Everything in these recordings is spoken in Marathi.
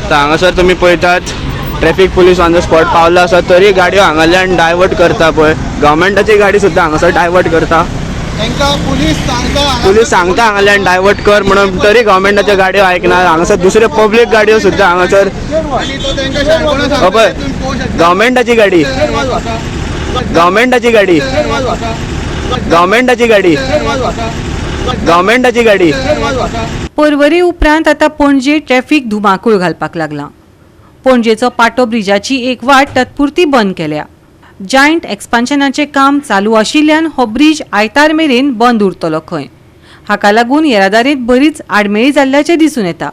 शकता। हांगासर तुम्ही पळयतात traffic police on the spot पावला आसा तरी गाडयो हांगाल्यान डायवर्ट करता पळय, गव्हर्मेंटाची गाडी सुद्दां हांगासर डायवर्ट करता। पुलीस सांगता हांगाल्यान डायवर्ट कर म्हणून तरी गव्हर्मेंटाच्या गाडयो आयकना। हांगासर दुसरे पब्लीक गाडयो सुद्दां हांगासर पळय, गव्हर्मेंटाची गाडी गव्हर्मेंटाची गाडी गव्हर्मेंटाची गाडी गव्हर्मेंटाची गाडी। परवरी उपरांत आता पणजे ट्रॅफिक धुमाकूळ घालपाक लागला। पणजेचो पाटो ब्रिजाची एक वाट तात्पुरती बंद केल्या। जायंट एक्सपान्शनाचे काम चालू आशिल्ल्यान हो ब्रिज आयतार मेरेन बंद उरतलो खंय। हाका लागून येरादारीत बरीच आडमेळी जाल्ल्याचे दिसून येता।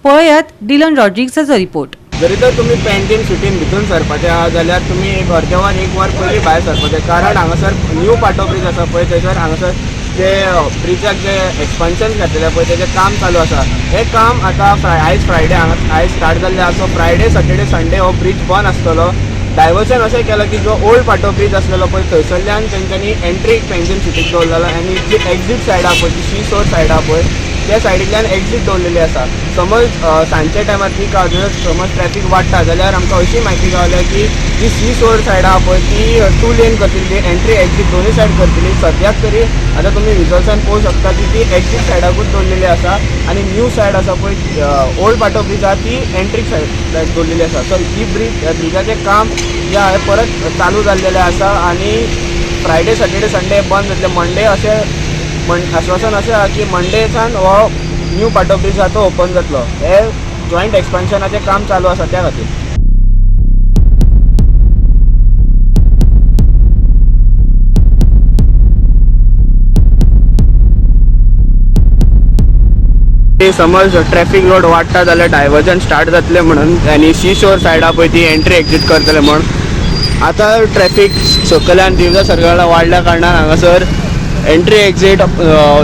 पळयात डिलन रॉड्रिग्साचो रिपोर्ट। जरी तर तुम्ही पेंटीन सिटीन भितून सरपाचे आहा जाल्यार तुम्ही एक अर्देवर एक वर पयलीं भायर सरपाचे, कारण हांगासर न्यू पाटो ब्रिज आसा पळय थंयसर हांगासर जे ब्रिजाक जे एक्सपान्शन घातलेलें पळय तेजें काम चालू आसा। हें काम आतां आयज फ्रायडे आयज स्टार्ट जाल्लें आसा। सो फ्रायडे सॅटर्डे संडे हो ब्रिज बंद आसतलो। डायवर्जन अशें केलां की जो ओल्ड पाटो ब्रिज आसलेलो पळय थंयसरल्यान तेंच्यांनी एंट्री पेंजीन सिटीक दवरलेलो आनी जी एक्झीट सायड आहा पळय जी सी शोर सायड आहा पळय त्या सायडींतल्यान एक्झीट दवरलेली आसा। समज सांजचे टायमार पीक आवर समज ट्रॅफिक वाडटा जाल्यार आमकां अशी म्हायती गावल्या की जी सी शोर सायड आहा पळय ती 2 लेन करतली, एंट्री एक्झीट दोनूय सायड करतली। सद्याक तरी आतां तुमी विजुअल्सान पळोवं शकता की ती एक्झीट सायडाकूच दवरलेली आसा आनी न्यू सायड आसा पळय ओल्ड पाटो ब्रिज आहा ती एंट्री सायड दवरलेली आसा। सो ही ब्रिजाचें काम जे आहे परत चालू जाल्लेलें आसा आनी फ्रायडे सॅटर्डे संडे बंद जातले। मंडे अशें आश्वासन अशें आहा की मंडेच्यान हो न्यू पाटो ब्रिज आहा तो ओपन जातलो। हे जॉयंट एक्सपान्शनाचें काम चालू आसा त्या खातीर। समज ट्रॅफिक लोड वाडटा जाल्यार डायवर्जन स्टार्ट जातले म्हणून आनी सी शोर सायडा पळय ती एंट्री एक्झीट करतले म्हणून आतां ट्रॅफिक सकयल्यान दिवजा सर्कला वाडल्या कारणान हांगासर एंट्री एक्झीट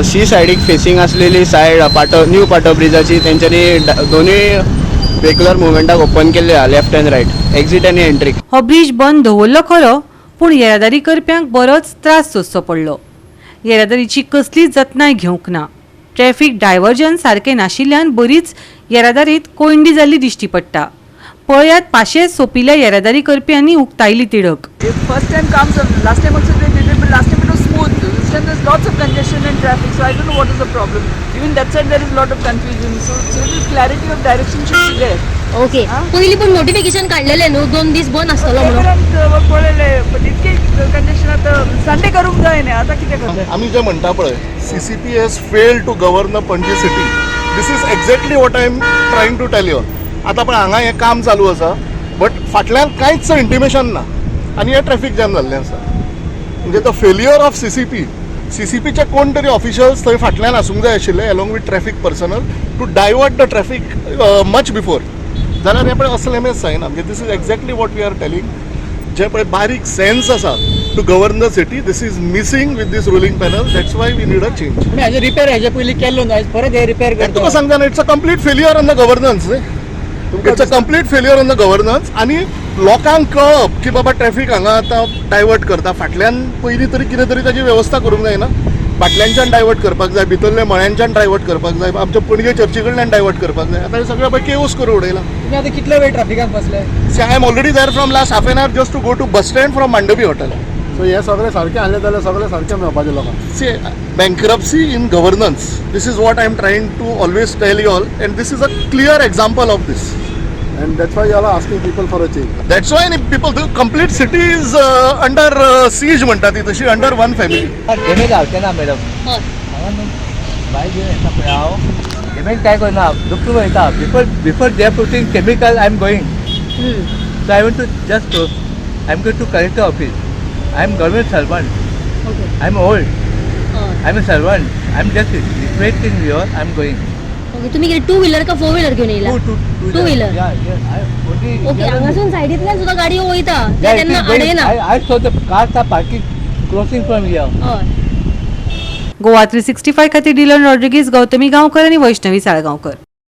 सी सायडीक फेसिंग आसलेली सायड न्यू पाटो ब्रिजाची तेंच्यांनी दोनूय व्हेहिकुलर मुवमेंटाक ओपन केल्ले आहा, लेफ्ट एंड रायट एक्झीट आनी एंट्री। हो ब्रिज बंद दवरलो खरो पूण येरादारी करप्यांक बरोच त्रास सोंसचो पडलो। येरादारीची कसलीच जतनाय घेवंक ना। ट्रॅफिक डायवर्जन सारकें नाशिल्ल्यान बरीच येरादारीत कोयंडी जाल्ली दिश्टी पडटा। पळयात पाशे सोंपिल्ल्या येरादारी करप्यांनी उक्तायली तिडक। First time comes, last time also they did it, but last time it was smooth. This time there's lots of congestion and traffic, so I don't know what is the problem. Even that side there is a lot of confusion, so little clarity of direction should be there. Okay पयली पण नोटिफिकेशन काढलेले न्हू 2 दीस बंद आसतलो म्हणून पळयले पण इतके कंजेशन आता संडे करूंक जाय न्ही आता कितें करता आमी जे म्हणटा पळय CCP has failed to govern the Panje city. This is exactly what I am trying to tell you. आता पण हांगा हें काम चालू आसा बट फाटल्यान कांयच इंटिमेशन ना आनी हे ट्रॅफिक जॅम जाल्लें आसा। म्हणजे द फेल्युअर ऑफ CCPचे कोण तरी ऑफिशियल्स थंय फाटल्यान आसूंक जाय आशिल्ले along with traffic personnel to divert the traffic much before, जाल्यार हे पळय असलें एमएस जायना। म्हणजे this is exactly what we are telling. जे पळय बारीक सेन्स आसा to govern the city this is missing with this ruling panel. That's why we need a change. हेजे रिपेअर हेजे पयलीं केल्लो ना परत हे रिपेअर करता तुका सांगता ना it's a complete failure on the governance. It's a complete failure on the governance आनी लोकांक कळप की बाबा ट्रॅफिक हांगा आतां डायवर्ट करता फाटल्यान पयलीं तरी कितें तरी ताची वेवस्था करूंक जायना। फाटल्यानच्यान डायवर्ट करपाक जाय, भितरल्या मळ्यांच्यान डायवर्ट करपाक जाय, आमच्या पणजे चर्ची कडल्यान डायवर्ट करपाक जाय। आतां हे सगळें पळय केओस करून उडयला। तुम्ही आता कितले वेळ ट्रॅफिकात बसले? See I am already there from last half an hour just to go to bus stand from Mandovi hotel. So हे सगळे सारकें आसलें जाल्यार सगळें सारकें मेळपाचें लोकांक। See bankruptcy in governance this is what I am trying to always tell you all and this is a clear example of this. And that's why you are asking people for a change. That's why people, the complete city is under siege म्हणटा ती तशी under one family. डेमेज आवचे ना मॅडम हय बाय जे येता पळय हांव डेमेज काय करना डॉक्टर वयता before they putting chemical I am going so I want to just I am going to collector office. I am government servant, I am old, I am a servant, I am just requesting your I am going. Okay तुम्ही 2 व्हीलर का 4 व्हीलर घेऊन येला? 2 व्हीलर ओके हांगासून सायडींतल्यान सुद्धा गाडी वयता तेन्ना आडयना। I saw the cars are parking crossing from here. Goa 365 खातीर डिलन रॉड्रिगीस, गौतमी गांवकर आनी वैष्णवी साळगांवकर।